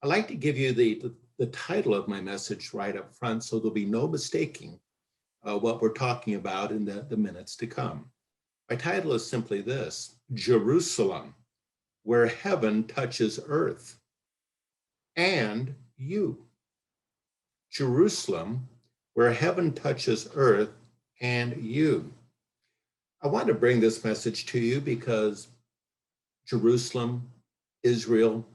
I'd like to give you the title of my message right up front so there'll be no mistaking what we're talking about in the minutes to come. My title is simply this: Jerusalem, where heaven touches earth, and you. Jerusalem, where heaven touches earth, and you. I want to bring this message to you because Jerusalem, Israel,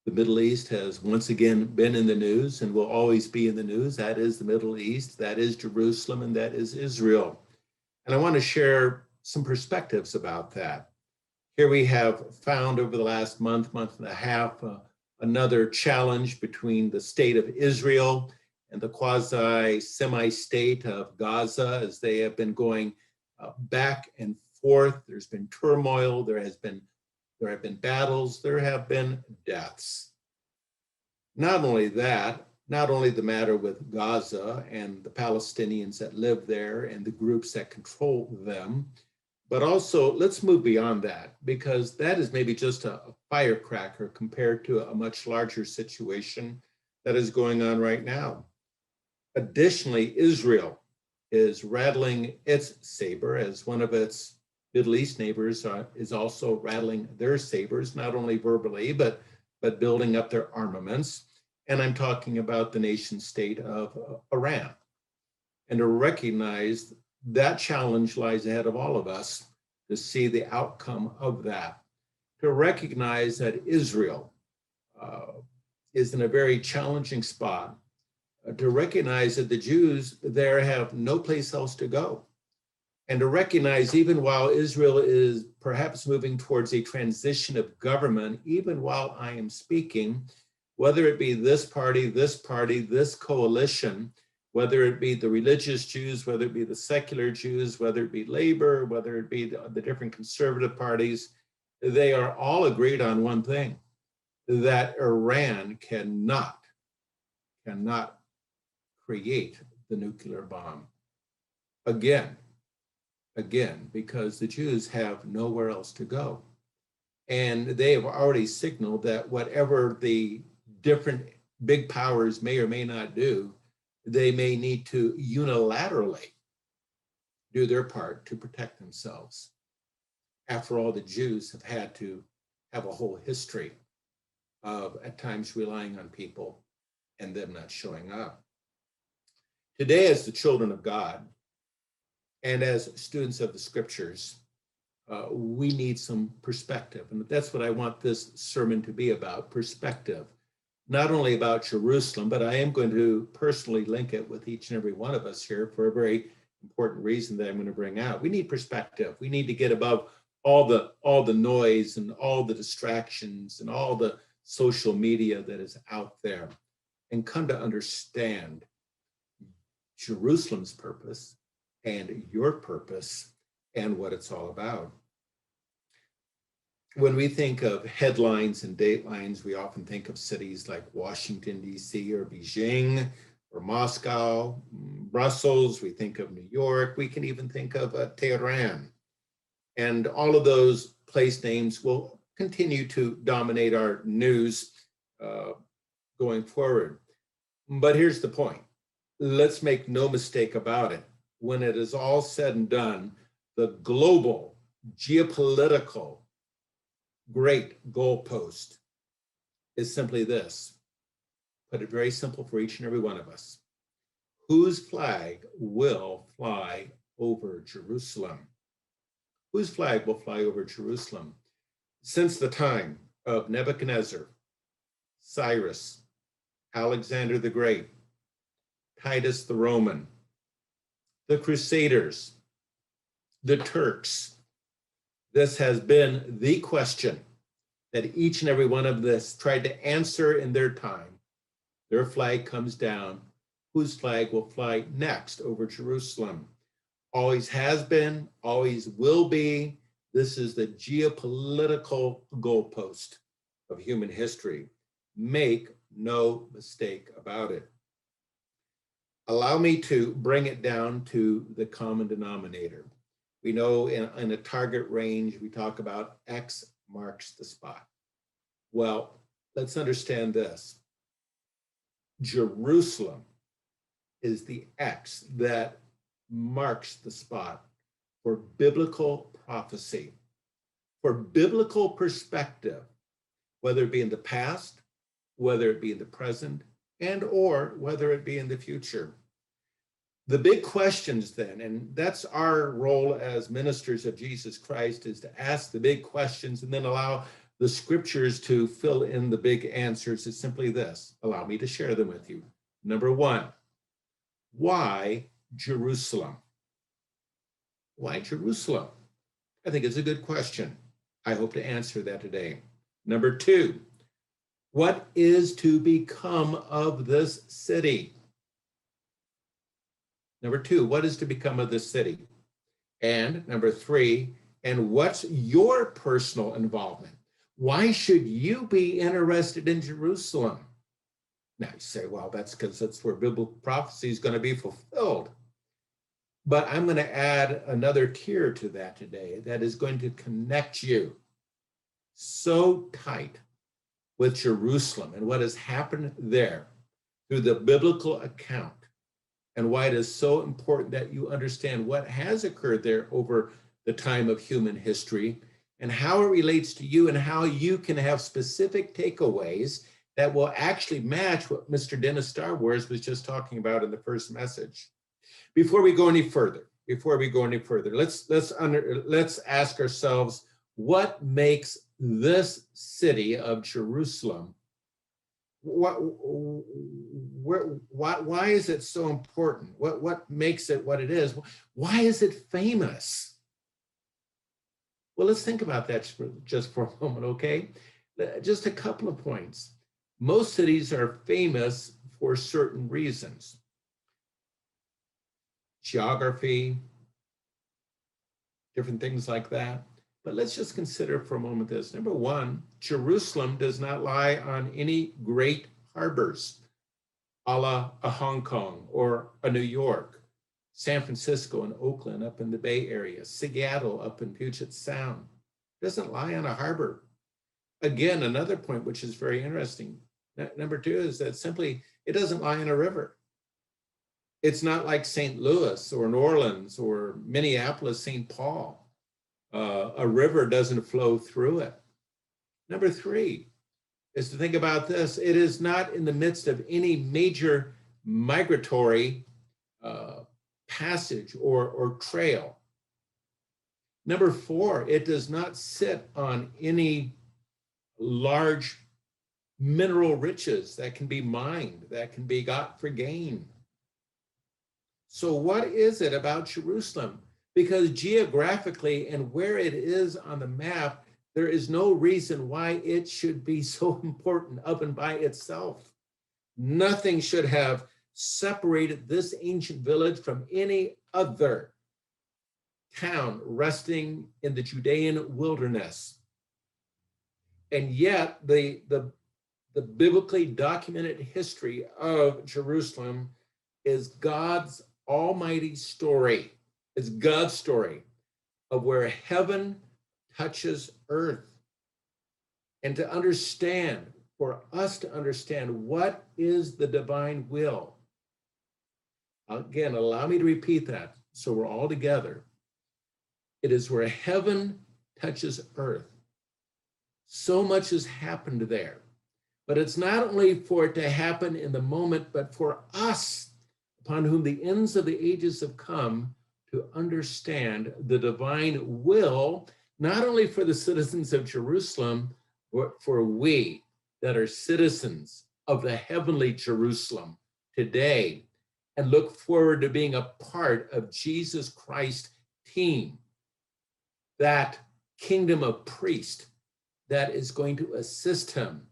the Middle East has once again been in the news and will always be in the news. That is the Middle East, that is Jerusalem, and that is Israel. And I want to share some perspectives about that. Here we have found over the last month and a half, another challenge between the state of Israel and the quasi-semi-state of Gaza as they have been going back and forth. There's been turmoil, there have been battles, there have been deaths. Not only that, not only the matter with Gaza and the Palestinians that live there and the groups that control them, but also let's move beyond that, because that is maybe just a firecracker compared to a much larger situation that is going on right now. Additionally, Israel is rattling its saber as one of its Middle East neighbors is also rattling their sabers, not only verbally, but building up their armaments. And I'm talking about the nation state of Iran. And to recognize that challenge lies ahead of all of us to see the outcome of that. To recognize that Israel is in a very challenging spot. To recognize that the Jews there have no place else to go. And to recognize, even while Israel is perhaps moving towards a transition of government, even while I am speaking, whether it be this party, this coalition, whether it be the religious Jews, whether it be the secular Jews, whether it be labor, whether it be the different conservative parties, they are all agreed on one thing: that Iran cannot create the nuclear bomb. Again, because the Jews have nowhere else to go. And they have already signaled that whatever the different big powers may or may not do, they may need to unilaterally do their part to protect themselves. After all, the Jews have had to have a whole history of at times relying on people and them not showing up. Today, as the children of God, and as students of the scriptures, we need some perspective. And that's what I want this sermon to be about: perspective. Not only about Jerusalem, but I am going to personally link it with each and every one of us here for a very important reason that I'm going to bring out. We need perspective. We need to get above all the noise and all the distractions and all the social media that is out there, and come to understand Jerusalem's purpose and your purpose and what it's all about. When we think of headlines and datelines, we often think of cities like Washington, D.C., or Beijing, or Moscow, Brussels. We think of New York. We can even think of Tehran. And all of those place names will continue to dominate our news going forward. But here's the point. Let's make no mistake about it. When it is all said and done, the global geopolitical great goalpost is simply this. Put it very simple for each and every one of us: whose flag will fly over Jerusalem? Whose flag will fly over Jerusalem? Since the time of Nebuchadnezzar, Cyrus, Alexander the Great, Titus the Roman, the Crusaders, the Turks, this has been the question that each and every one of us tried to answer in their time. Their flag comes down. Whose flag will fly next over Jerusalem? Always has been, always will be. This is the geopolitical goalpost of human history. Make no mistake about it. Allow me to bring it down to the common denominator. We know in a target range, we talk about X marks the spot. Well, let's understand this. Jerusalem is the X that marks the spot for biblical prophecy, for biblical perspective, whether it be in the past, whether it be in the present, and or whether it be in the future. The big questions then, and that's our role as ministers of Jesus Christ, is to ask the big questions and then allow the scriptures to fill in the big answers. Is simply this. Allow me to share them with you. Number one, why Jerusalem? Why Jerusalem? I think it's a good question. I hope to answer that today. Number two, what is to become of this city? Number two, what is to become of this city? And number three, and what's your personal involvement? Why should you be interested in Jerusalem? Now you say, well, that's because that's where biblical prophecy is going to be fulfilled. But I'm going to add another tier to that today that is going to connect you so tight with Jerusalem and what has happened there through the biblical account, and why it is so important that you understand what has occurred there over the time of human history and how it relates to you and how you can have specific takeaways that will actually match what Mr. Dennis Star Wars was just talking about in the first message. Before we go any further, let's ask ourselves, what makes this city of Jerusalem, why is it so important? What makes it what it is? Why is it famous? Well, let's think about that just for a moment, okay? Just a couple of points. Most cities are famous for certain reasons. Geography, different things like that. But let's just consider for a moment this. Number one, Jerusalem does not lie on any great harbors, a la a Hong Kong or a New York, San Francisco and Oakland up in the Bay Area, Seattle up in Puget Sound. It doesn't lie on a harbor. Again, another point which is very interesting. Number two is that simply it doesn't lie in a river. It's not like St. Louis or New Orleans or Minneapolis, St. Paul. A river doesn't flow through it. Number three is to think about this. It is not in the midst of any major migratory passage or trail. Number four, it does not sit on any large mineral riches that can be mined, that can be got for gain. So what is it about Jerusalem? Because geographically and where it is on the map, there is no reason why it should be so important up and by itself. Nothing should have separated this ancient village from any other town resting in the Judean wilderness. And yet the biblically documented history of Jerusalem is God's almighty story. It's God's story of where heaven touches earth. And to understand, for us to understand what is the divine will. Again, allow me to repeat that so we're all together. It is where heaven touches earth. So much has happened there. But it's not only for it to happen in the moment, but for us, upon whom the ends of the ages have come, to understand the divine will, not only for the citizens of Jerusalem, but for we that are citizens of the heavenly Jerusalem today, and look forward to being a part of Jesus Christ's team, that kingdom of priests that is going to assist him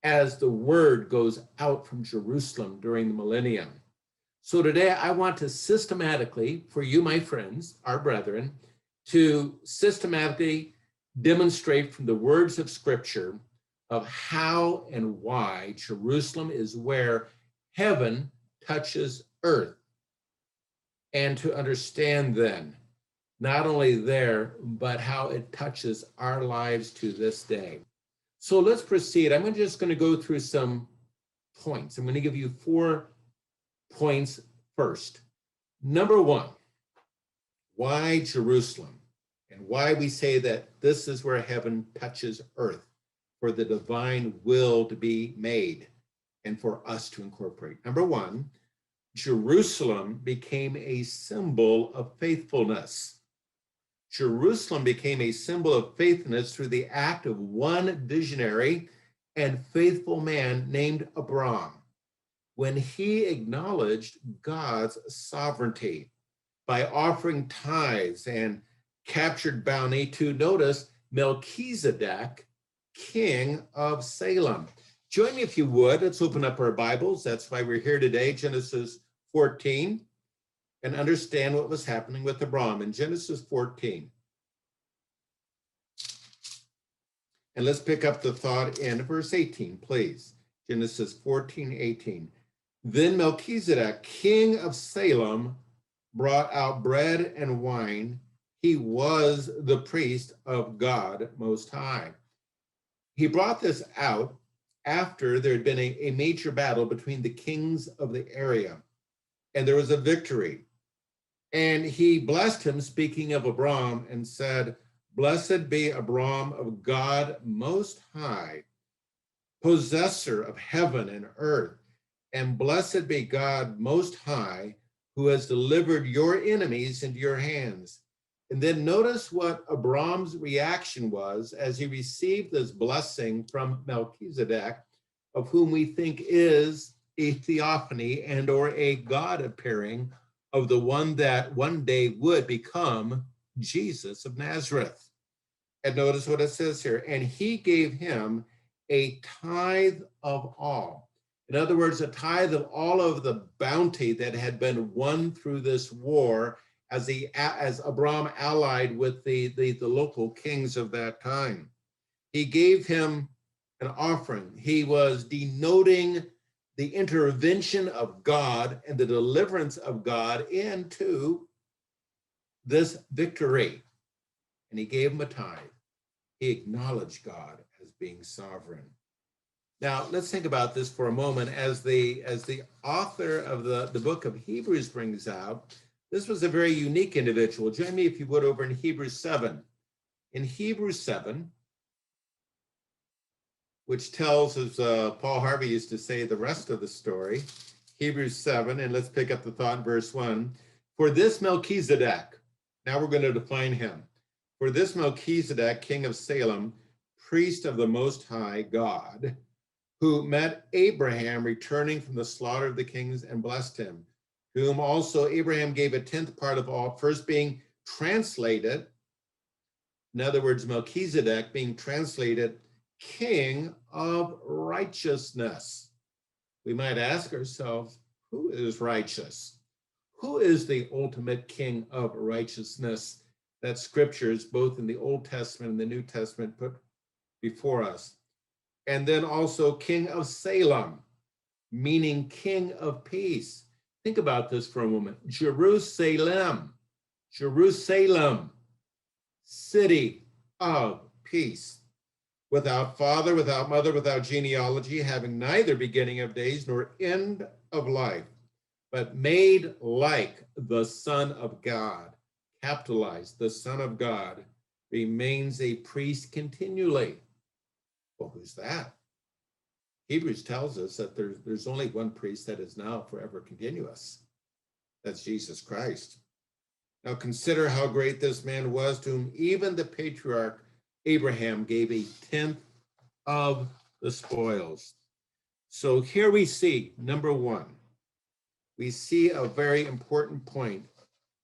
as the word goes out from Jerusalem during the millennium. So today I want to systematically, for you, my friends, our brethren, to systematically demonstrate from the words of Scripture of how and why Jerusalem is where heaven touches earth. And to understand then, not only there, but how it touches our lives to this day. So let's proceed. I'm just going to go through some points. I'm going to give you 4 points first. Number 1, why Jerusalem? And why we say that this is where heaven touches earth for the divine will to be made and for us to incorporate. Number 1, Jerusalem became a symbol of faithfulness. Jerusalem became a symbol of faithfulness through the act of one visionary and faithful man named Abram, when he acknowledged God's sovereignty by offering tithes and captured bounty to, notice, Melchizedek, king of Salem. Join me if you would. Let's open up our Bibles. That's why we're here today, Genesis 14, and understand what was happening with Abram in Genesis 14. And let's pick up the thought in verse 18, please. Genesis 14:18. Then Melchizedek, king of Salem, brought out bread and wine. He was the priest of God Most High. He brought this out after there had been a major battle between the kings of the area, and there was a victory. And he blessed him, speaking of Abram, and said, "Blessed be Abram of God Most High, possessor of heaven and earth, and blessed be God Most High, who has delivered your enemies into your hands." And then notice what Abram's reaction was as he received this blessing from Melchizedek, of whom we think is a theophany and or a God appearing of the one that one day would become Jesus of Nazareth. And notice what it says here, and he gave him a tithe of all. In other words, a tithe of all of the bounty that had been won through this war as Abram allied with the local kings of that time. He gave him an offering. He was denoting the intervention of God and the deliverance of God into this victory. And he gave him a tithe. He acknowledged God as being sovereign. Now, let's think about this for a moment. As the author of the book of Hebrews brings out, this was a very unique individual. Join me, if you would, over in Hebrews 7. In Hebrews 7, which tells, as Paul Harvey used to say, the rest of the story, Hebrews 7, and let's pick up the thought in verse 1. For this Melchizedek, now we're going to define him. For this Melchizedek, king of Salem, priest of the Most High God, who met Abraham returning from the slaughter of the kings and blessed him, to whom also Abraham gave a 10th part of all, first being translated, in other words, Melchizedek being translated king of righteousness. We might ask ourselves, who is righteous? Who is the ultimate king of righteousness that scriptures, both in the Old Testament and the New Testament, put before us? And then also king of Salem, meaning king of peace. Think about this for a moment. Jerusalem, Jerusalem, city of peace. Without father, without mother, without genealogy, having neither beginning of days nor end of life, but made like the Son of God, capitalized, the Son of God, remains a priest continually. Well, who's that? Hebrews tells us that there's only one priest that is now forever continuous. That's Jesus Christ. Now consider how great this man was, to whom even the patriarch Abraham gave a 10th of the spoils. So here we see, number 1, we see a very important point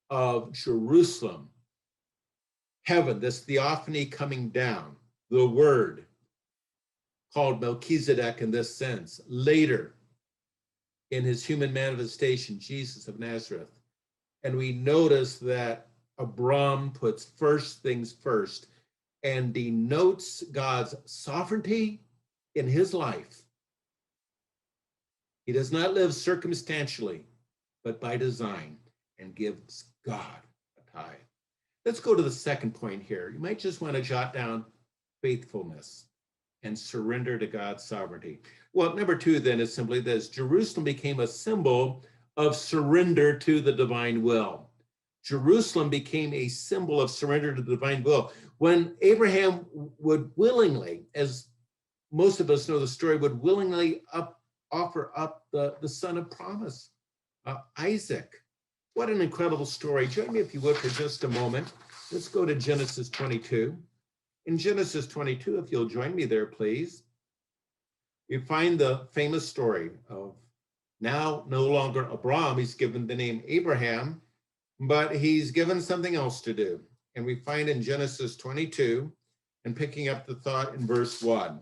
of Jerusalem, heaven, this theophany coming down, the word, called Melchizedek in this sense. Later, in his human manifestation, Jesus of Nazareth. And we notice that Abram puts first things first and denotes God's sovereignty in his life. He does not live circumstantially, but by design, and gives God a tithe. Let's go to the second point here. You might just want to jot down faithfulness. and surrender to God's sovereignty. Well, number two then is simply this: Jerusalem became a symbol of surrender to the divine will. Jerusalem became a symbol of surrender to the divine will. When Abraham would willingly, as most of us know the story, would willingly offer up the son of promise, Isaac. What an incredible story. Join me, if you would, for just a moment. Let's go to Genesis 22. In Genesis 22, if you'll join me there, please, you find the famous story of now no longer Abram. He's given the name Abraham, but he's given something else to do. And we find in Genesis 22, and picking up the thought in verse 1.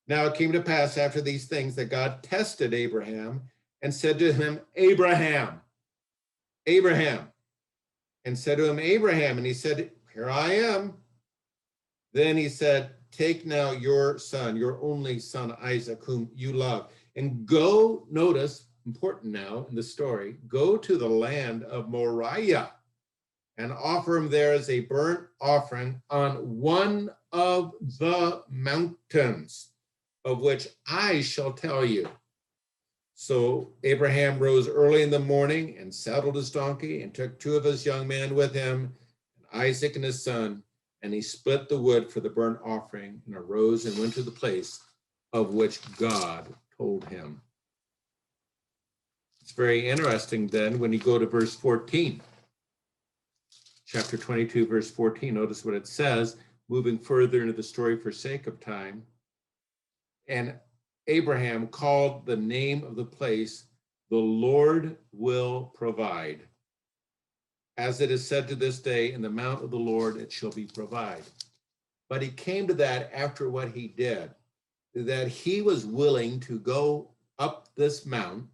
Now it came to pass after these things that God tested Abraham and said to him, Abraham, Abraham, and said to him, Abraham, and he said, here I am. Then he said, take now your son, your only son, Isaac, whom you love, and go, notice, important now in the story, go to the land of Moriah and offer him there as a burnt offering on one of the mountains of which I shall tell you. So Abraham rose early in the morning and saddled his donkey and took two of his young men with him, and Isaac and his son, and he split the wood for the burnt offering and arose and went to the place of which God told him. It's very interesting then when you go to verse 14. Chapter 22, verse 14, notice what it says, moving further into the story for sake of time. And Abraham called the name of the place, the Lord will provide. As it is said to this day, in the mount of the Lord it shall be provided. But he came to that after what he did, that he was willing to go up this mount,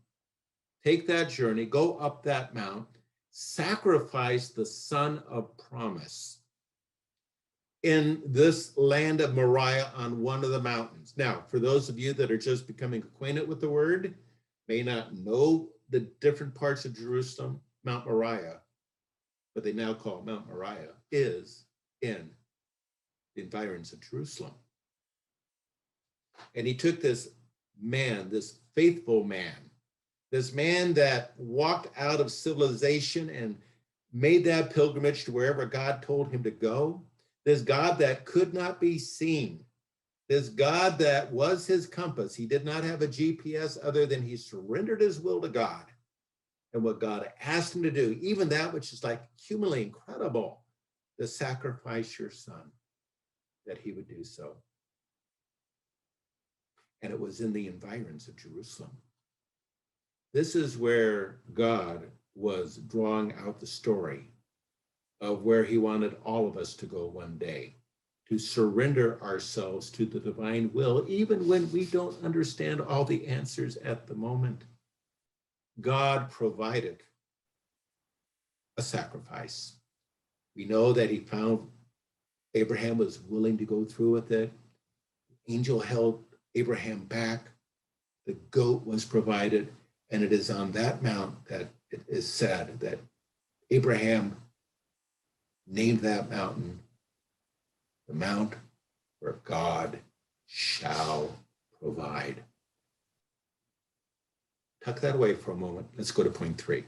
take that journey, go up that mount, sacrifice the son of promise in this land of Moriah on one of the mountains. Now, for those of you that are just becoming acquainted with the word, may not know the different parts of Jerusalem, Mount Moriah, what they now call Mount Moriah, is in the environs of Jerusalem. And he took this man, this faithful man, this man that walked out of civilization and made that pilgrimage to wherever God told him to go, this God that could not be seen, this God that was his compass. He did not have a GPS other than he surrendered his will to God and what God asked him to do, even that which is like humanly incredible, to sacrifice your son, that he would do so. And it was in the environs of Jerusalem. This is where God was drawing out the story of where he wanted all of us to go one day, to surrender ourselves to the divine will, even when we don't understand all the answers at the moment. God provided a sacrifice. We know that he found Abraham was willing to go through with it. The angel held Abraham back. The goat was provided. And it is on that mount that it is said that Abraham named that mountain the mount where God shall provide. Tuck that away for a moment. Let's go to point 3.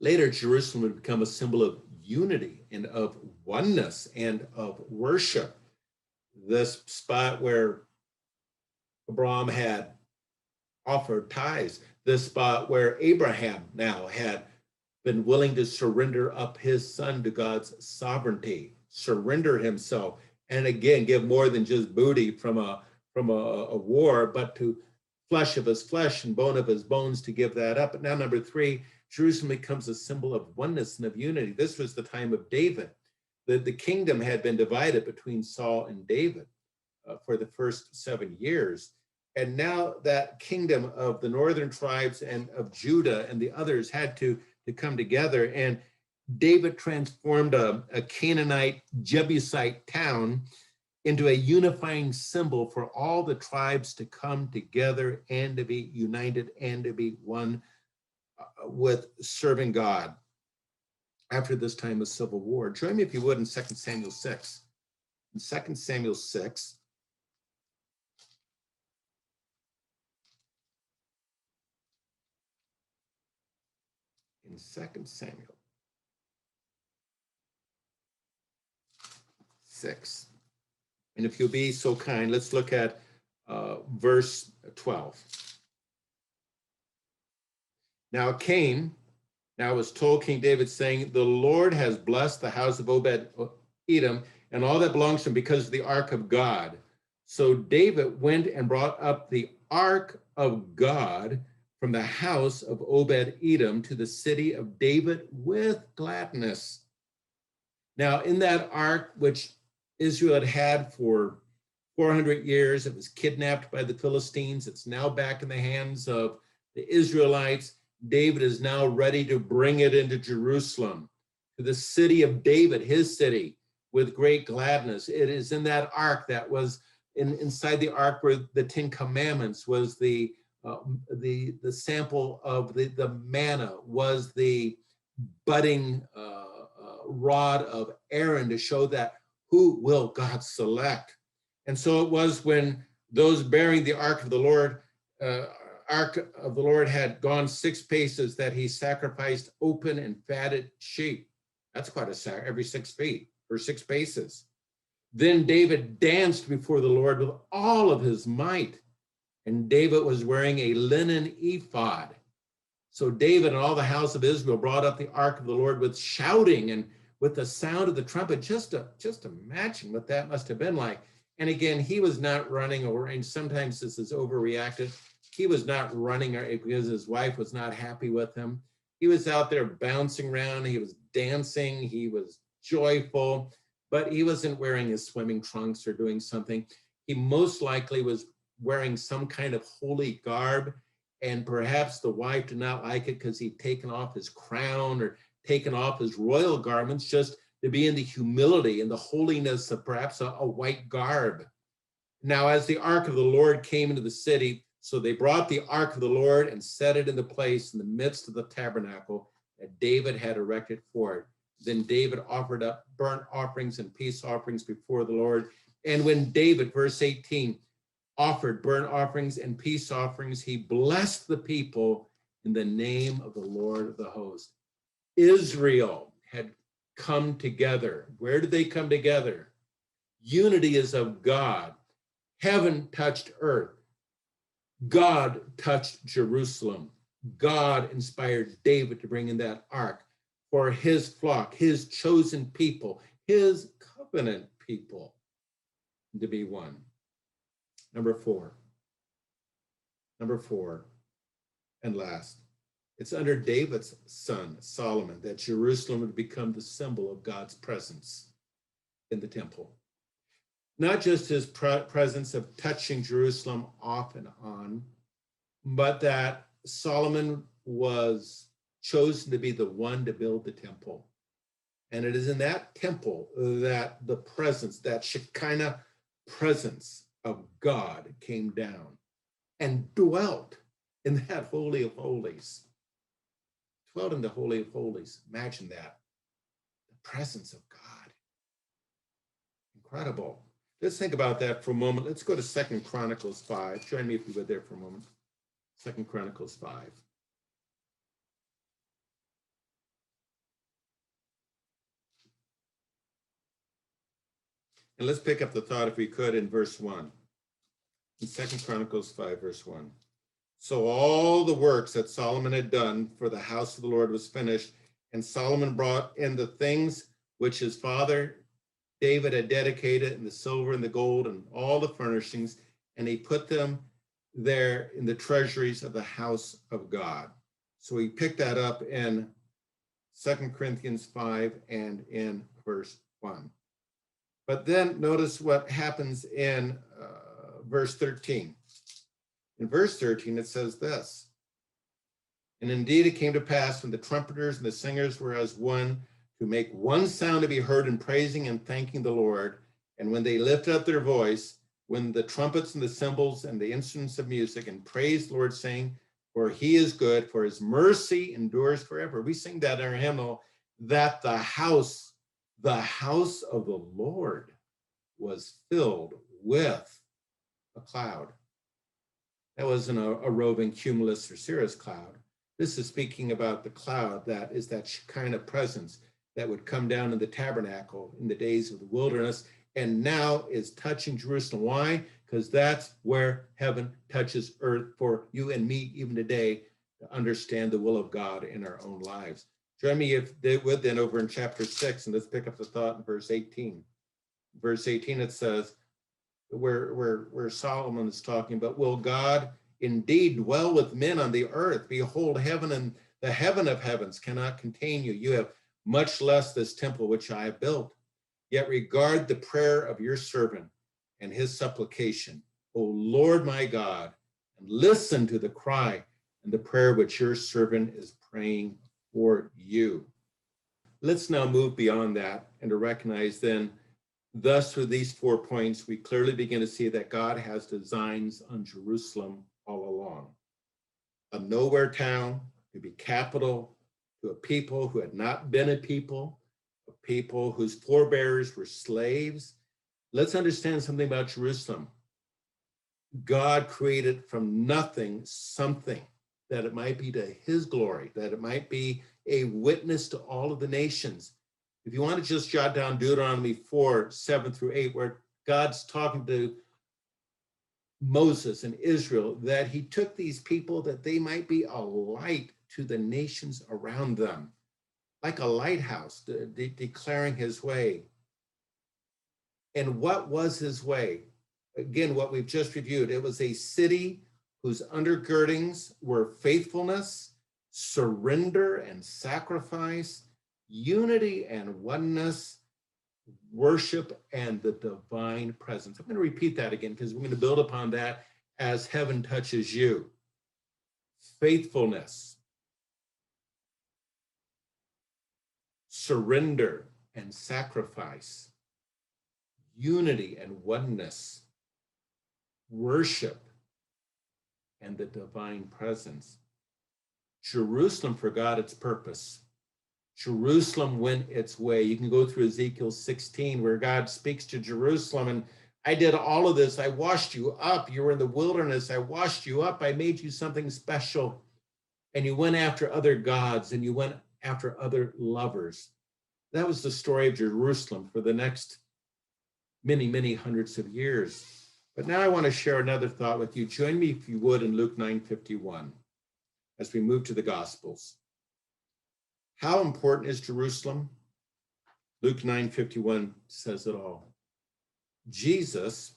Later, Jerusalem would become a symbol of unity and of oneness and of worship. This spot where Abraham had offered tithes, this spot where Abraham now had been willing to surrender up his son to God's sovereignty, surrender himself, and again give more than just booty from a war, but to flesh of his flesh and bone of his bones, to give that up. But now, number 3, Jerusalem becomes a symbol of oneness and of unity. This was the time of David. The kingdom had been divided between Saul and David for the first 7 years. And now that kingdom of the northern tribes and of Judah and the others had to come together. And David transformed a Canaanite, Jebusite town into a unifying symbol for all the tribes to come together and to be united and to be one with serving God after this time of civil war. Join me, if you would, in 2 Samuel 6. In 2 Samuel 6, in 2 Samuel 6. And if you'll be so kind, let's look at verse 12. Now it came, now it was told King David, saying, the Lord has blessed the house of Obed-Edom and all that belongs to him because of the ark of God. So David went and brought up the ark of God from the house of Obed-Edom to the city of David with gladness. Now, in that ark, which Israel had had for 400 years, it was kidnapped by the Philistines. It's now back in the hands of the Israelites. David is now ready to bring it into Jerusalem, to the city of David, his city, with great gladness. It is in that ark that was inside the ark where the 10 Commandments was the sample of the manna, was the budding rod of Aaron to show that who will God select. And so it was when those bearing the ark of the Lord had gone 6 paces that he sacrificed open and fatted sheep. That's quite a sacrifice, every 6 feet or 6 paces. Then David danced before the Lord with all of his might. And David was wearing a linen ephod. So David and all the house of Israel brought up the ark of the Lord with shouting and with the sound of the trumpet. Just imagine what that must have been like. And again, he was not running, and sometimes this is overreacted. He was not running because his wife was not happy with him. He was out there bouncing around. He was dancing. He was joyful, but he wasn't wearing his swimming trunks or doing something. He most likely was wearing some kind of holy garb, and perhaps the wife did not like it because he'd taken off his crown or taken off his royal garments just to be in the humility and the holiness of perhaps a white garb. Now, as the ark of the Lord came into the city, so they brought the ark of the Lord and set it in the place in the midst of the tabernacle that David had erected for it. Then David offered up burnt offerings and peace offerings before the Lord. And when David, verse 18, offered burnt offerings and peace offerings, he blessed the people in the name of the Lord of the host. Israel had come together. Where did they come together? Unity is of God. Heaven touched earth. God touched Jerusalem. God inspired David to bring in that ark for his flock, his chosen people, his covenant people to be one. Number four, and last, it's under David's son, Solomon, that Jerusalem would become the symbol of God's presence in the temple. Not just his presence of touching Jerusalem off and on, but that Solomon was chosen to be the one to build the temple. And it is in that temple that the presence, that Shekinah presence of God came down and dwelt in that Holy of Holies. Dwelt in the Holy of Holies. Imagine that. The presence of God. Incredible. Let's think about that for a moment. Let's go to 2 Chronicles 5. Join me if you would there for a moment. 2 Chronicles 5. And let's pick up the thought, if we could, in verse 1. In 2 Chronicles 5, verse 1. So all the works that Solomon had done for the house of the Lord was finished, and Solomon brought in the things which his father David had dedicated, and the silver and the gold and all the furnishings, and he put them there in the treasuries of the house of God. So he picked that up in 2 Corinthians 5 and in verse 1. But then notice what happens in verse 13. In verse 13, it says this, and indeed it came to pass when the trumpeters and the singers were as one to make one sound to be heard in praising and thanking the Lord, and when they lifted up their voice, when the trumpets and the cymbals and the instruments of music, and praised the Lord, saying, for he is good, for his mercy endures forever. We sing that in our hymnal, that the house of the Lord was filled with a cloud. That wasn't a roving cumulus or cirrus cloud, This is speaking about the cloud that is that Shekinah presence that would come down in the tabernacle in the days of the wilderness, and now is touching Jerusalem. Why? Because that's where heaven touches earth for you and me even today to understand the will of God in our own lives. Join me, if they would, then over in chapter 6, and let's pick up the thought in verse 18. Verse 18, it says, where Solomon is talking about, will God indeed dwell with men on the earth? Behold, heaven and the heaven of heavens cannot contain you. You have much less this temple which I have built. Yet regard the prayer of your servant and his supplication, O Lord my God, and listen to the cry and the prayer which your servant is praying for you. Let's now move beyond that and to recognize then, thus through these 4 points, we clearly begin to see that God has designs on Jerusalem all along. A nowhere town to be capital to a people who had not been a people whose forebears were slaves. Let's understand something about Jerusalem. God created from nothing something that it might be to his glory, that it might be a witness to all of the nations. If you want to just jot down Deuteronomy 4, 7 through 8, where God's talking to Moses and Israel, that he took these people that they might be a light to the nations around them, like a lighthouse, declaring his way. And what was his way? Again, what we've just reviewed, it was a city whose undergirdings were faithfulness, surrender and sacrifice, unity and oneness, worship, and the divine presence. I'm going to repeat that again because we're going to build upon that as heaven touches you. Faithfulness, surrender and sacrifice, unity and oneness, worship, and the divine presence. Jerusalem forgot its purpose. Jerusalem went its way. You can go through Ezekiel 16 where God speaks to Jerusalem, and I did all of this. I washed you up. You were in the wilderness. I washed you up. I made you something special. And you went after other gods and you went after other lovers. That was the story of Jerusalem for the next many, many hundreds of years. But now I want to share another thought with you. Join me, if you would, in Luke 9:51 as we move to the Gospels. How important is Jerusalem? Luke 9:51 says it all. Jesus,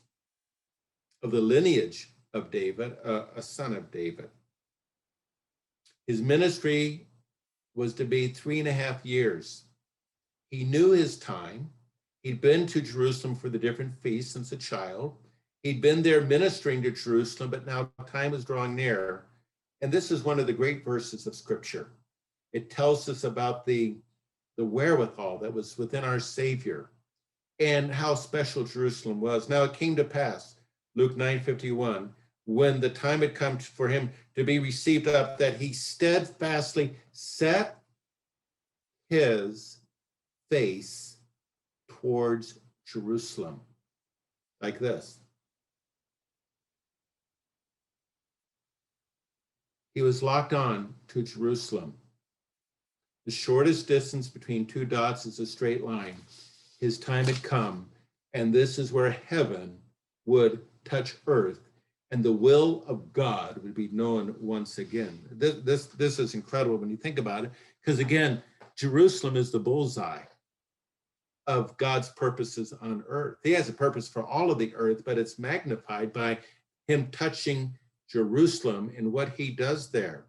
of the lineage of David, a son of David. His ministry was to be 3.5 years. He knew his time. He'd been to Jerusalem for the different feasts since a child. He'd been there ministering to Jerusalem, but now time is drawing near. And this is one of the great verses of Scripture. It tells us about the wherewithal that was within our Savior and how special Jerusalem was. Now it came to pass, Luke 9:51, when the time had come for him to be received up, that he steadfastly set his face towards Jerusalem, like this. He was locked on to Jerusalem. The shortest distance between two dots is a straight line. His time had come, and this is where heaven would touch earth, and the will of God would be known once again. This is incredible when you think about it, because again, Jerusalem is the bullseye of God's purposes on earth. He has a purpose for all of the earth, but it's magnified by him touching Jerusalem and what he does there.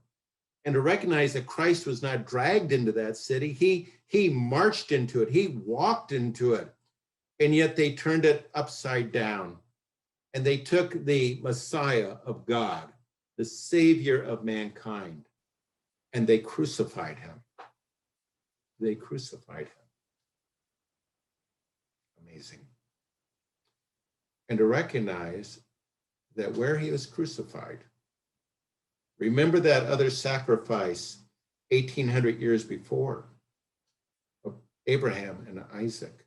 And to recognize that Christ was not dragged into that city, he marched into it, he walked into it, and yet they turned it upside down. And they took the Messiah of God, the Savior of mankind, and they crucified him. They crucified him. Amazing. And to recognize that where he was crucified, remember that other sacrifice 1,800 years before of Abraham and Isaac.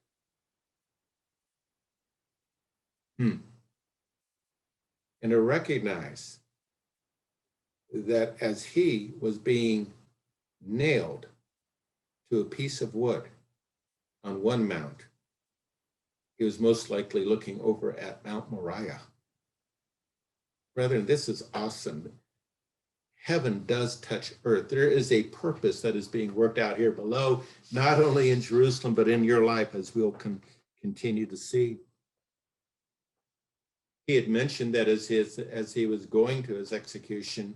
And to recognize that as he was being nailed to a piece of wood on one mount, he was most likely looking over at Mount Moriah. Brethren, this is awesome. Heaven does touch earth. There is a purpose that is being worked out here below, not only in Jerusalem, but in your life, as we'll continue to see. He had mentioned that as he was going to his execution,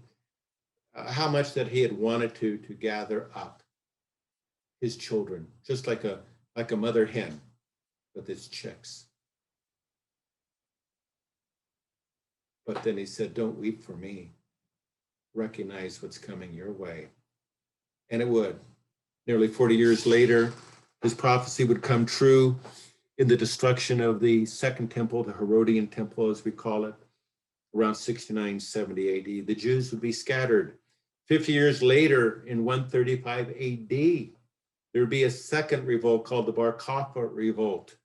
how much that he had wanted to gather up his children, just like a mother hen with its chicks. But then he said, don't weep for me. Recognize what's coming your way. And it would. Nearly 40 years later, his prophecy would come true in the destruction of the Second Temple, the Herodian Temple, as we call it, around 69, 70 AD. The Jews would be scattered. 50 years later, in 135 AD, there would be a second revolt called the Bar Kokhba revolt.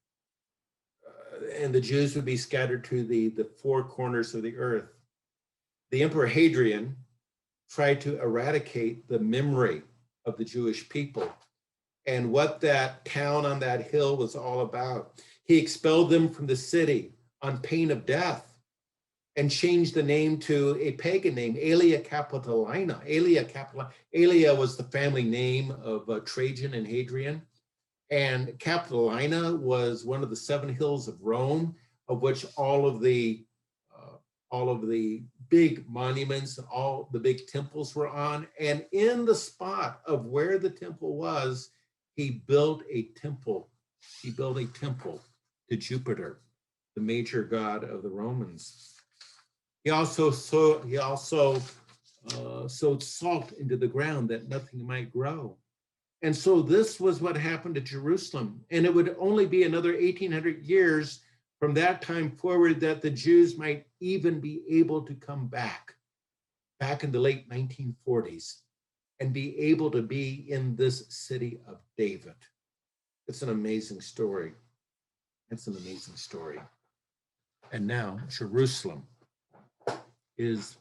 And the Jews would be scattered to the four corners of the earth. The Emperor Hadrian tried to eradicate the memory of the Jewish people and what that town on that hill was all about. He expelled them from the city on pain of death and changed the name to a pagan name, Aelia Capitolina. Aelia was the family name of Trajan and Hadrian. And Capitolina was one of the 7 hills of Rome, of which all of the big monuments and all the big temples were on. And in the spot of where the temple was, he built a temple. He built a temple to Jupiter, the major god of the Romans. He also sowed salt into the ground that nothing might grow. And so this was what happened to Jerusalem. And it would only be another 1,800 years from that time forward that the Jews might even be able to come back in the late 1940s, and be able to be in this city of David. It's an amazing story. It's an amazing story. And now Jerusalem is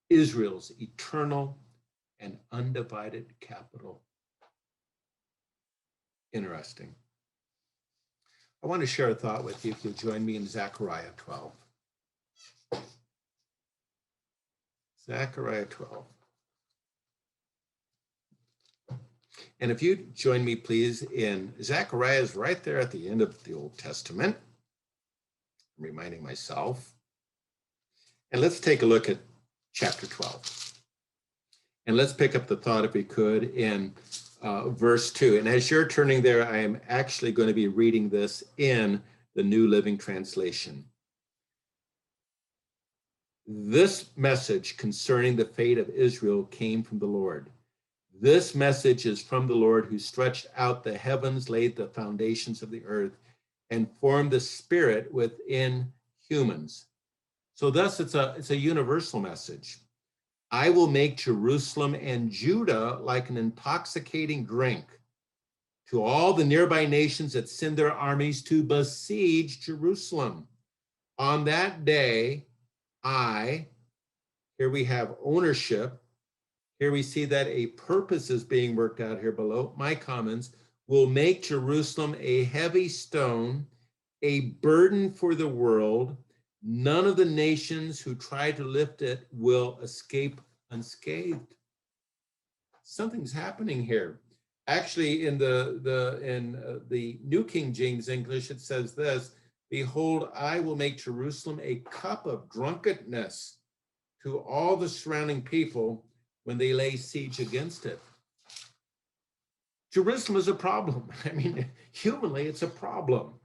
Israel's eternal and undivided capital. Interesting. I want to share a thought with you if you'll join me in Zechariah 12. Zechariah 12. And if you join me, please, in Zechariah is right there at the end of the Old Testament. I'm reminding myself. And let's take a look at chapter 12. And let's pick up the thought, if we could, in verse 2. And as you're turning there, I am actually going to be reading this in the New Living Translation. This message concerning the fate of Israel came from the Lord. This message is from the Lord, who stretched out the heavens, laid the foundations of the earth, and formed the spirit within humans. So thus it's a universal message. I will make Jerusalem and Judah like an intoxicating drink to all the nearby nations that send their armies to besiege Jerusalem. On that day, here we have ownership. Here we see that a purpose is being worked out here below. My comments will make Jerusalem a heavy stone, a burden for the world. None of the nations who try to lift it will escape unscathed. Something's happening here. Actually, in the New King James English, it says this: "Behold, I will make Jerusalem a cup of drunkenness to all the surrounding people when they lay siege against it." Jerusalem is a problem. I mean, humanly, it's a problem.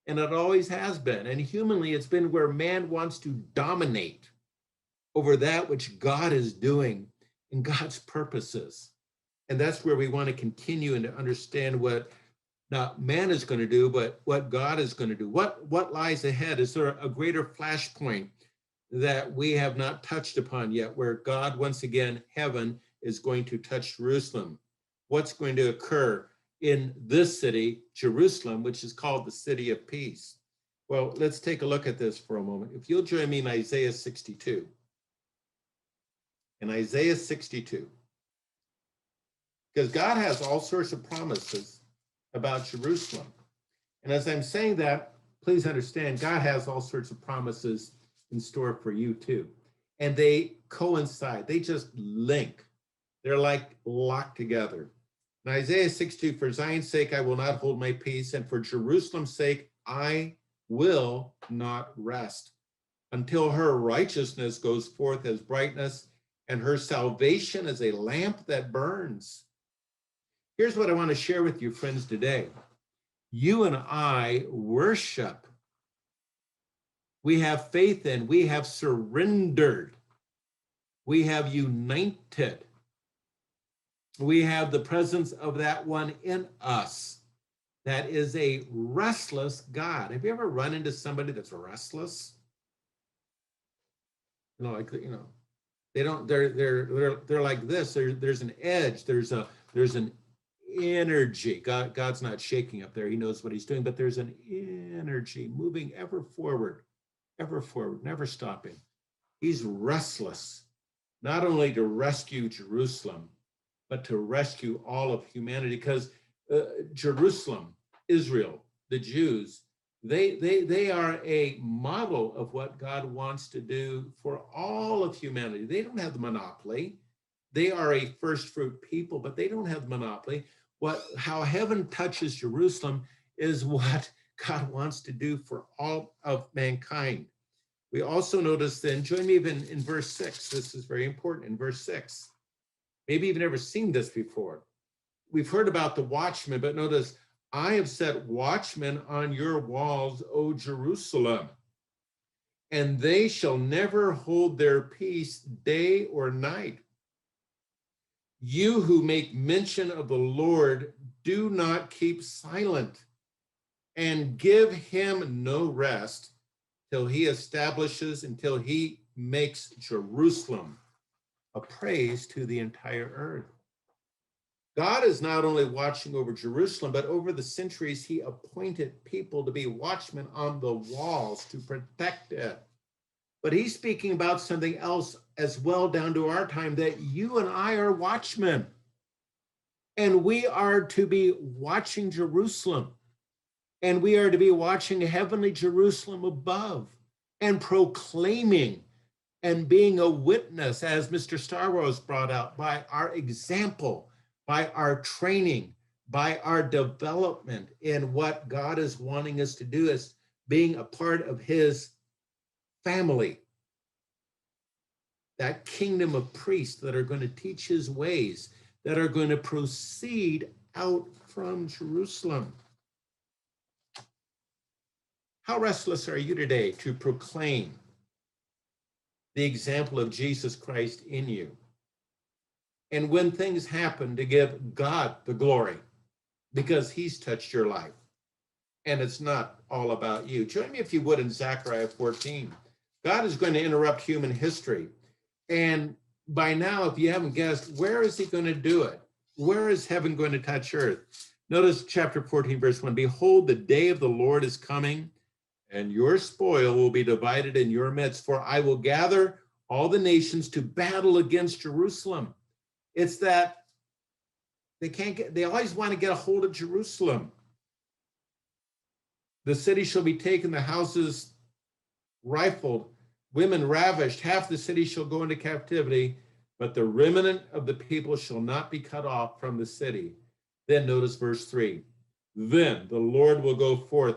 And it always has been. And humanly, it's been where man wants to dominate over that which God is doing in God's purposes. And that's where we want to continue and to understand what not man is going to do, but what God is going to do. What lies ahead? Is there a greater flashpoint that we have not touched upon yet, where God, once again, heaven is going to touch Jerusalem? What's going to occur in this city, Jerusalem, which is called the city of peace? Well, let's take a look at this for a moment. If you'll join me in Isaiah 62. in Isaiah 62. Because God has all sorts of promises about Jerusalem. And as I'm saying that, please understand, God has all sorts of promises in store for you too. And they coincide, they just link. They're like locked together. In Isaiah 62, for Zion's sake, I will not hold my peace, and for Jerusalem's sake, I will not rest until her righteousness goes forth as brightness and her salvation as a lamp that burns. Here's what I want to share with you, friends, today. You and I worship. We have faith in, we have surrendered, we have united. We have the presence of that one in us that is a restless God. Have you ever run into somebody that's restless? They don't, they're like this. There's an edge, there's an energy. God's not shaking up there. He knows what he's doing, but there's an energy moving ever forward, never stopping. He's restless, not only to rescue Jerusalem, but to rescue all of humanity, because Jerusalem, Israel, the Jews, they are a model of what God wants to do for all of humanity. They don't have the monopoly. They are a first fruit people, but they don't have the monopoly. How heaven touches Jerusalem is what God wants to do for all of mankind. We also notice then, join me even in verse 6. This is very important in verse 6. Maybe you've never seen this before. We've heard about the watchmen, but notice, I have set watchmen on your walls, O Jerusalem, and they shall never hold their peace day or night. You who make mention of the Lord, do not keep silent, and give him no rest till he establishes, until he makes Jerusalem a praise to the entire earth. God is not only watching over Jerusalem, but over the centuries, he appointed people to be watchmen on the walls to protect it. But he's speaking about something else as well down to our time, that you and I are watchmen. And we are to be watching Jerusalem. And we are to be watching heavenly Jerusalem above and proclaiming and being a witness, as Mr. Star Wars brought out, by our example, by our training, by our development in what God is wanting us to do as being a part of his family, that kingdom of priests that are going to teach his ways, that are going to proceed out from Jerusalem. How restless are you today to proclaim the example of Jesus Christ in you? And when things happen, to give God the glory, because he's touched your life. And it's not all about you. Join me, if you would, in Zechariah 14. God is going to interrupt human history. And by now, if you haven't guessed, where is he going to do it? Where is heaven going to touch earth? Notice chapter 14, verse 1. Behold, the day of the Lord is coming, and your spoil will be divided in your midst. For I will gather all the nations to battle against Jerusalem. It's that they always want to get a hold of Jerusalem. The city shall be taken, the houses rifled, women ravished, half the city shall go into captivity, but the remnant of the people shall not be cut off from the city. Then notice verse 3. Then the Lord will go forth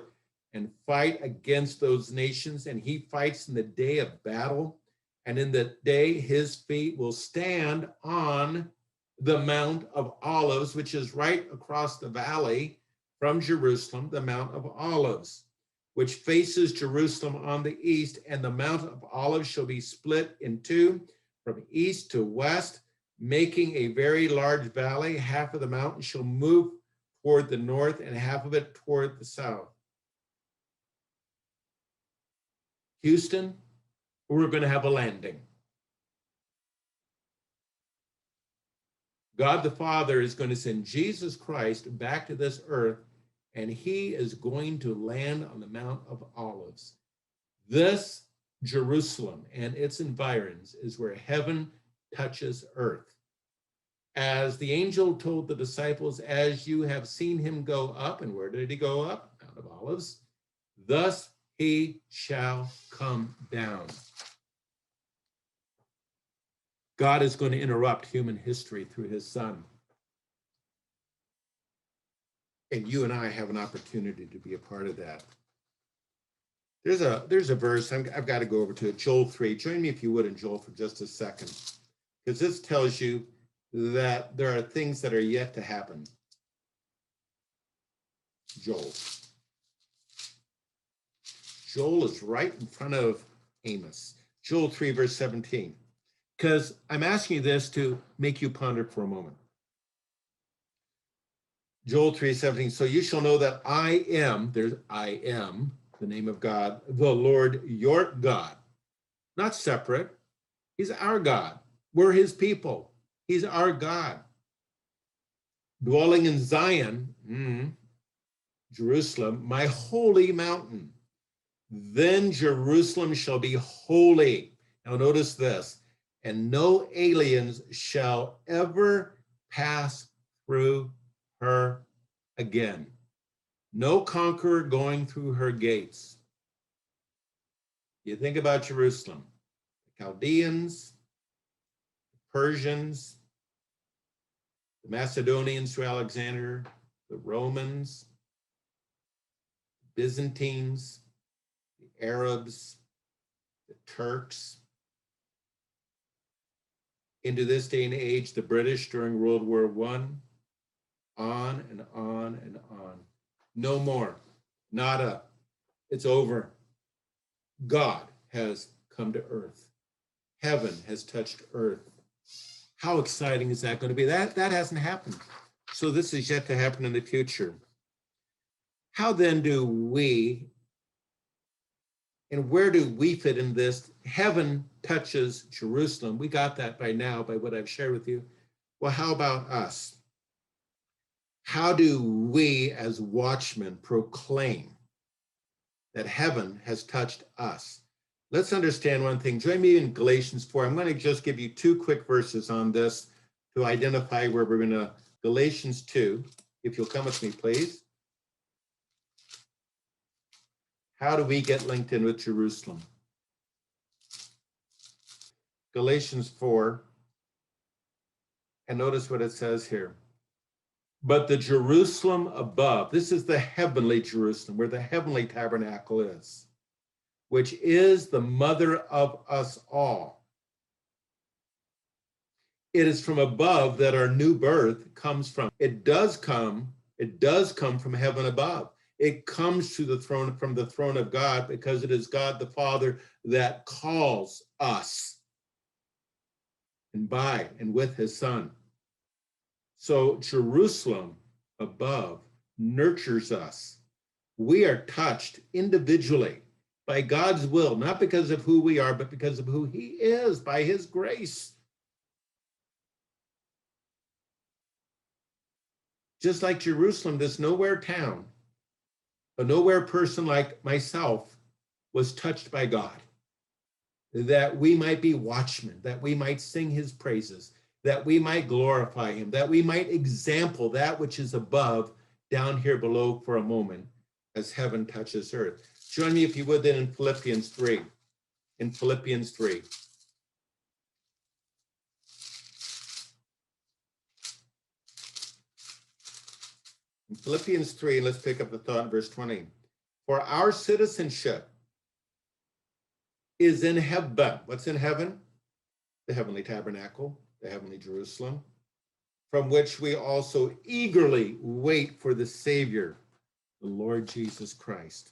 and fight against those nations, and he fights in the day of battle. And in the day his feet will stand on the Mount of Olives, which is right across the valley from Jerusalem, the Mount of Olives, which faces Jerusalem on the east. And the Mount of Olives shall be split in two from east to west, making a very large valley. Half of the mountain shall move toward the north and half of it toward the south. Houston, we're going to have a landing. God the Father is going to send Jesus Christ back to this earth, and he is going to land on the Mount of Olives. This Jerusalem and its environs is where heaven touches earth. As the angel told the disciples, as you have seen him go up, and where did he go up? Mount of Olives. Thus he shall come down. God is going to interrupt human history through his son. And you and I have an opportunity to be a part of that. There's a verse, I've got to go over to it, Joel 3. Join me if you would in Joel for just a second, because this tells you that there are things that are yet to happen. Joel. Joel is right in front of Amos. Joel 3, verse 17. Because I'm asking you this to make you ponder for a moment. Joel 3:17. So you shall know that I am, the name of God, the Lord your God. Not separate. He's our God. We're his people. He's our God. Dwelling in Zion, Jerusalem, my holy mountain. Then Jerusalem shall be holy. Now notice this. And no aliens shall ever pass through her again. No conqueror going through her gates. You think about Jerusalem, the Chaldeans, the Persians, the Macedonians through Alexander, the Romans, the Byzantines, the Arabs, the Turks. Into this day and age, the British during World War I, on and on and on. No more, nada, it's over. God has come to earth. Heaven has touched earth. How exciting is that going to be? That hasn't happened. So this is yet to happen in the future. How then do we, and where do we fit in this? Heaven touches Jerusalem. We got that by now, by what I've shared with you. Well, how about us? How do we as watchmen proclaim that heaven has touched us? Let's understand one thing. Join me in Galatians 4. I'm going to just give you two quick verses on this to identify where we're going to. Galatians 2, if you'll come with me, please. How do we get linked in with Jerusalem? Galatians 4, and notice what it says here. But the Jerusalem above, this is the heavenly Jerusalem, where the heavenly tabernacle is, which is the mother of us all. It is from above that our new birth comes from. It does come from heaven above. It comes to the throne, from the throne of God, because it is God the Father that calls us, and by and with his Son. So Jerusalem above nurtures us. We are touched individually by God's will, not because of who we are, but because of who he is, by his grace. Just like Jerusalem, this nowhere town, a nowhere person like myself was touched by God, that we might be watchmen, that we might sing his praises, that we might glorify him, that we might example that which is above down here below for a moment as heaven touches earth. Join me if you would then in Philippians 3. In Philippians 3. In Philippians 3, let's pick up the thought in verse 20. For our citizenship is in heaven. What's in heaven? The heavenly tabernacle, the heavenly Jerusalem, from which we also eagerly wait for the Savior, the Lord Jesus Christ.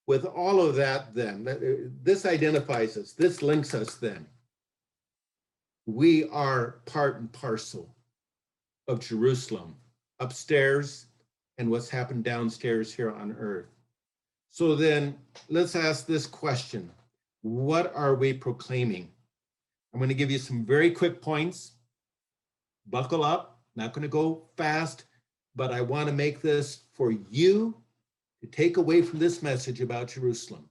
With all of that, then, this identifies us, this links us then. We are part and parcel of Jerusalem, upstairs, and what's happened downstairs here on earth. So then, let's ask this question. What are we proclaiming? I'm going to give you some very quick points. Buckle up, not going to go fast, but I want to make this for you to take away from this message about Jerusalem.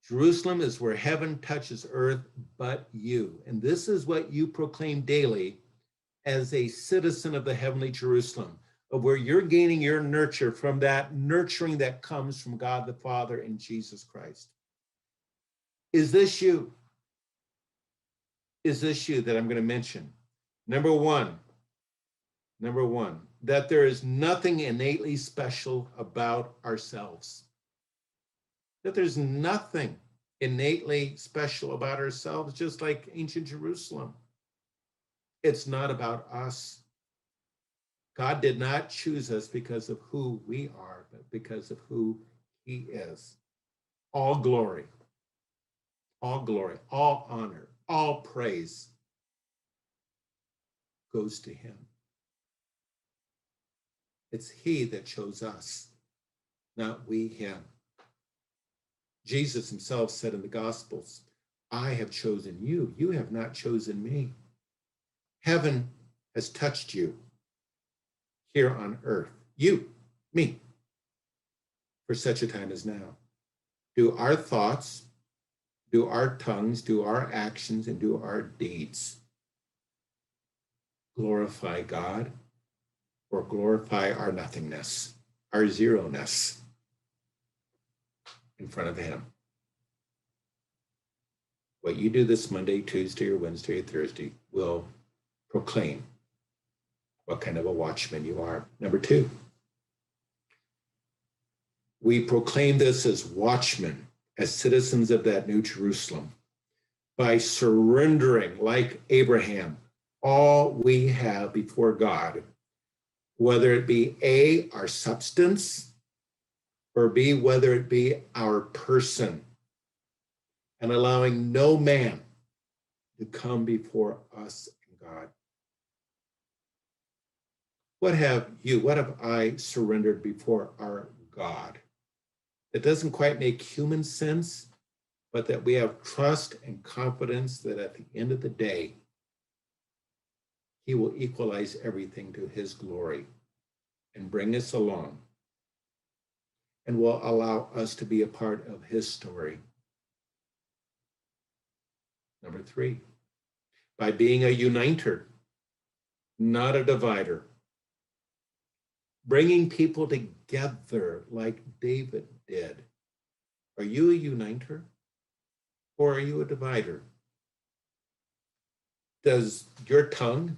Jerusalem is where heaven touches earth, but you. And this is what you proclaim daily as a citizen of the heavenly Jerusalem, of where you're gaining your nurture from that nurturing that comes from God the Father and Jesus Christ. Is this you? Is this you that I'm going to mention? Number one, that there is nothing innately special about ourselves. That there's nothing innately special about ourselves, just like ancient Jerusalem. It's not about us. God did not choose us because of who we are, but because of who he is. All glory, all honor, all praise goes to him. It's he that chose us, not we him. Jesus himself said in the Gospels, I have chosen you. You have not chosen me. Heaven has touched you here on earth. You, me, for such a time as now. Do our thoughts, do our tongues, do our actions, and do our deeds glorify God or glorify our nothingness, our zeroness in front of him? What you do this Monday, Tuesday, or Wednesday, or Thursday will proclaim what kind of a watchman you are. Number two, we proclaim this as watchmen, as citizens of that new Jerusalem, by surrendering, like Abraham, all we have before God, whether it be A, our substance, or B, whether it be our person, and allowing no man to come before us and God. What have I surrendered before our God? That doesn't quite make human sense, but that we have trust and confidence that at the end of the day, he will equalize everything to his glory and bring us along and will allow us to be a part of his story. Number three, by being a uniter, not a divider, bringing people together like David did. Are you a uniter or are you a divider? Does your tongue,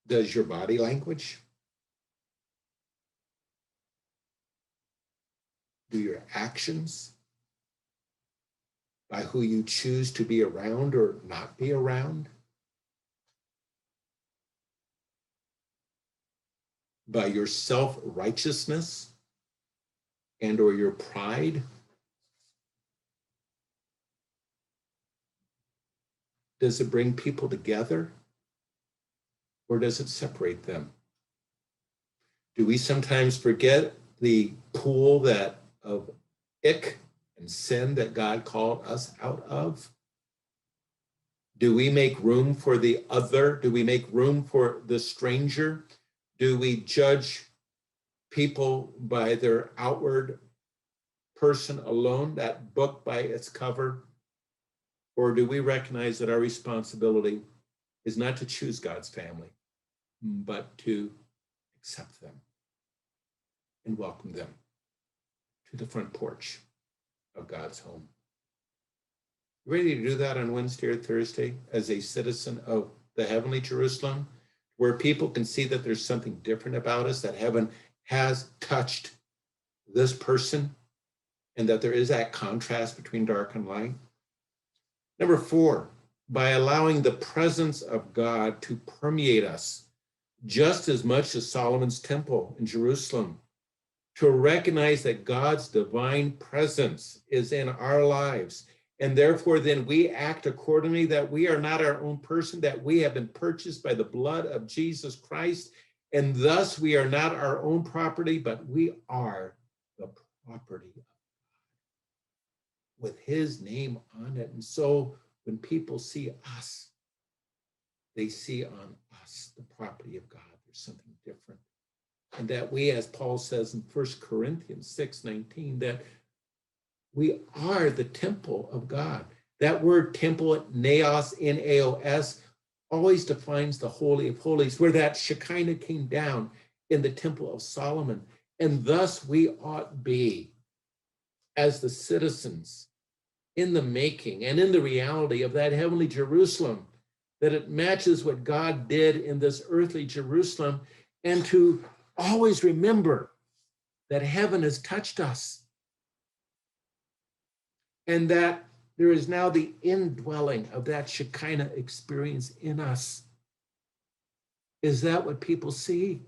does your body language, do your actions, by who you choose to be around or not be around, by your self-righteousness and or your pride, does it bring people together or does it separate them? Do we sometimes forget the pool of ick and sin that God called us out of? Do we make room for the other? Do we make room for the stranger? Do we judge people by their outward person alone, that book by its cover? Or do we recognize that our responsibility is not to choose God's family, but to accept them and welcome them to the front porch of God's home? You ready to do that on Wednesday or Thursday as a citizen of the heavenly Jerusalem, where people can see that there's something different about us, that heaven has touched this person, and that there is that contrast between dark and light? Number four, by allowing the presence of God to permeate us just as much as Solomon's temple in Jerusalem, to recognize that God's divine presence is in our lives. And therefore, then we act accordingly, that we are not our own person, that we have been purchased by the blood of Jesus Christ. And thus we are not our own property, but we are the property of God with his name on it. And so when people see us, they see on us the property of God. There's something different. And that we, as Paul says in 1 Corinthians 6:19, that We are the temple of God. That word temple, naos, N-A-O-S, always defines the Holy of Holies, where that Shekinah came down in the Temple of Solomon. And thus we ought be, as the citizens in the making and in the reality of that heavenly Jerusalem, that it matches what God did in this earthly Jerusalem, and to always remember that heaven has touched us and that there is now the indwelling of that Shekinah experience in us. Is that what people see?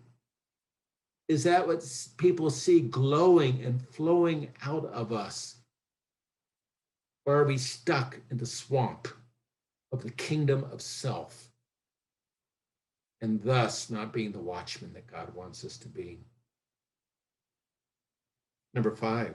Is that what people see glowing and flowing out of us? Or are we stuck in the swamp of the kingdom of self, and thus not being the watchman that God wants us to be? Number 5,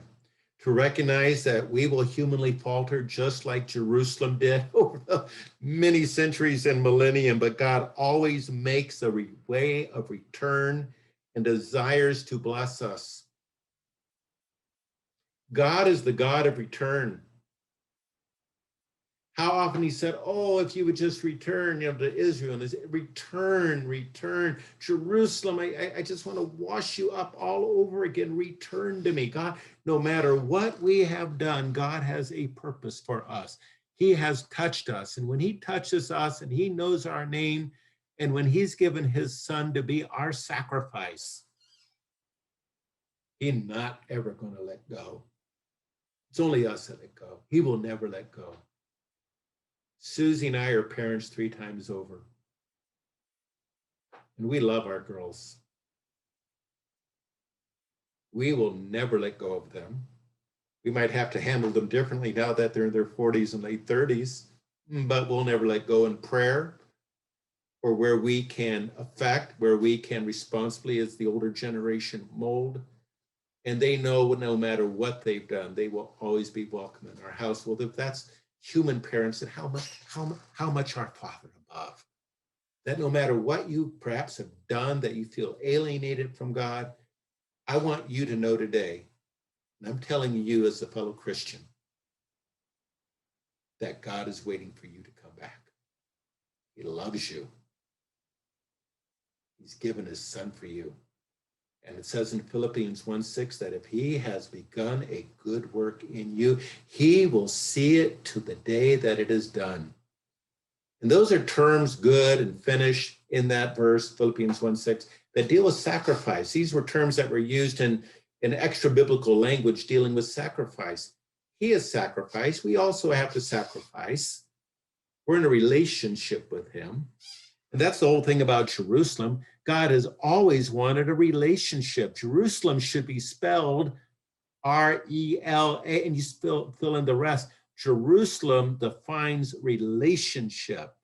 to recognize that we will humanly falter just like Jerusalem did over the many centuries and millennium, but God always makes a way of return and desires to bless us. God is the God of return. How often he said, oh, if you would just return, to Israel, and return. Jerusalem, I just want to wash you up all over again. Return to me. God, no matter what we have done, God has a purpose for us. He has touched us. And when he touches us and he knows our name, and when he's given his son to be our sacrifice, he's not ever going to let go. It's only us that let go. He will never let go. Susie and I are parents 3 times over. And we love our girls. We will never let go of them. We might have to handle them differently now that they're in their 40s and late 30s, but we'll never let go in prayer, or where we can affect, where we can responsibly as the older generation mold. And they know no matter what they've done, they will always be welcome in our household. If that's human parents, and how much our Father above, that no matter what you perhaps have done, that you feel alienated from God, I want you to know today, and I'm telling you as a fellow Christian, that God is waiting for you to come back. He loves you. He's given his son for you. And it says in Philippians 1:6 that if he has begun a good work in you, he will see it to the day that it is done. And those are terms, good and finish, in that verse, Philippians 1:6, that deal with sacrifice. These were terms that were used in extra biblical language dealing with sacrifice. He has sacrificed. We also have to sacrifice. We're in a relationship with him. And that's the whole thing about Jerusalem. God has always wanted a relationship. Jerusalem should be spelled R-E-L-A, and you fill in the rest. Jerusalem defines relationship,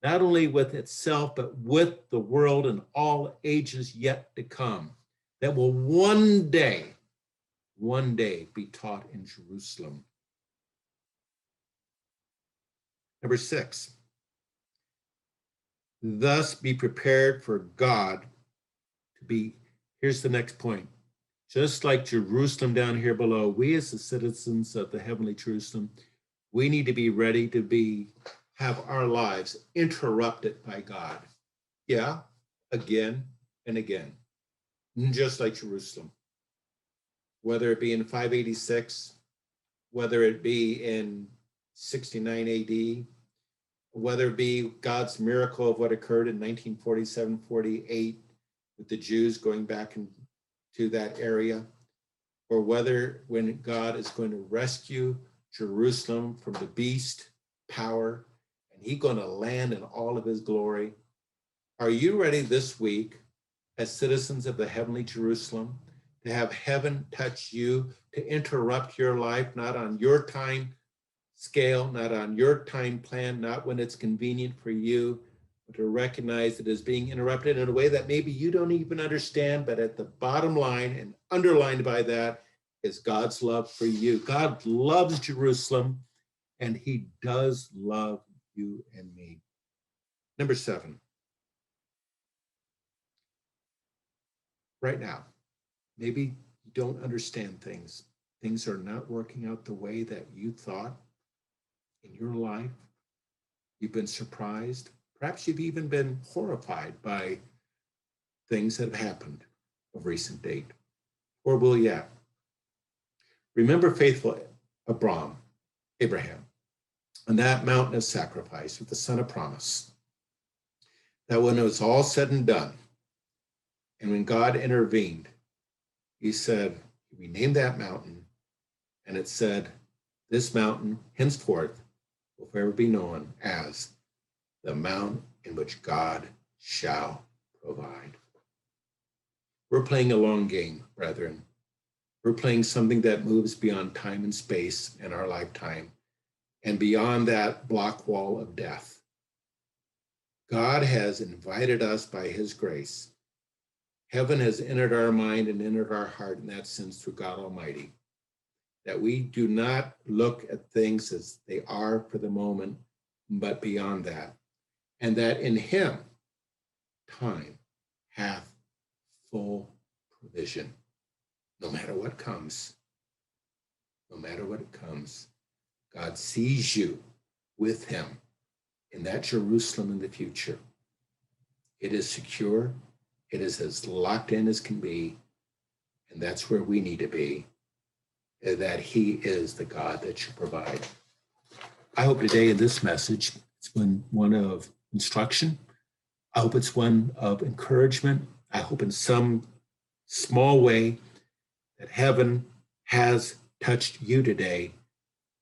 not only with itself, but with the world and all ages yet to come, that will one day be taught in Jerusalem. Number 6, thus be prepared for God to be, here's the next point, just like Jerusalem down here below, we as the citizens of the heavenly Jerusalem, we need to be ready to have our lives interrupted by God. Yeah, again and again, just like Jerusalem. Whether it be in 586, whether it be in 69 AD, whether it be God's miracle of what occurred in 1947, 48, with the Jews going back into that area, or whether when God is going to rescue Jerusalem from the beast power, and he's going to land in all of his glory. Are you ready this week as citizens of the heavenly Jerusalem to have heaven touch you, to interrupt your life, not on your time scale, not on your time plan, not when it's convenient for you, but to recognize it as being interrupted in a way that maybe you don't even understand, but at the bottom line and underlined by that is God's love for you. God loves Jerusalem, and he does love you and me. Number 7, right now, maybe you don't understand things. things are not working out the way that you thought in your life. You've been surprised. Perhaps you've even been horrified by things that have happened of recent date, or will yet. Remember faithful Abraham, on that mountain of sacrifice with the son of promise, that when it was all said and done, and when God intervened, he said, we named that mountain, and it said, this mountain henceforth will forever be known as the mount in which God shall provide. We're playing a long game, brethren. We're playing something that moves beyond time and space in our lifetime and beyond that block wall of death. God has invited us by his grace. Heaven has entered our mind and entered our heart in that sense through God Almighty, that we do not look at things as they are for the moment, but beyond that, and that in him time hath full provision. No matter what comes, God sees you with him in that Jerusalem in the future. It is secure. It is as locked in as can be. And that's where we need to be, that he is the God that should provide. I hope today in this message, it's been one of instruction. I hope it's one of encouragement. I hope in some small way that heaven has touched you today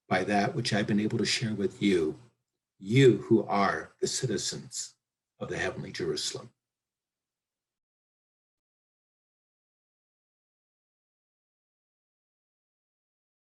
by that which I've been able to share with you, you who are the citizens of the heavenly Jerusalem.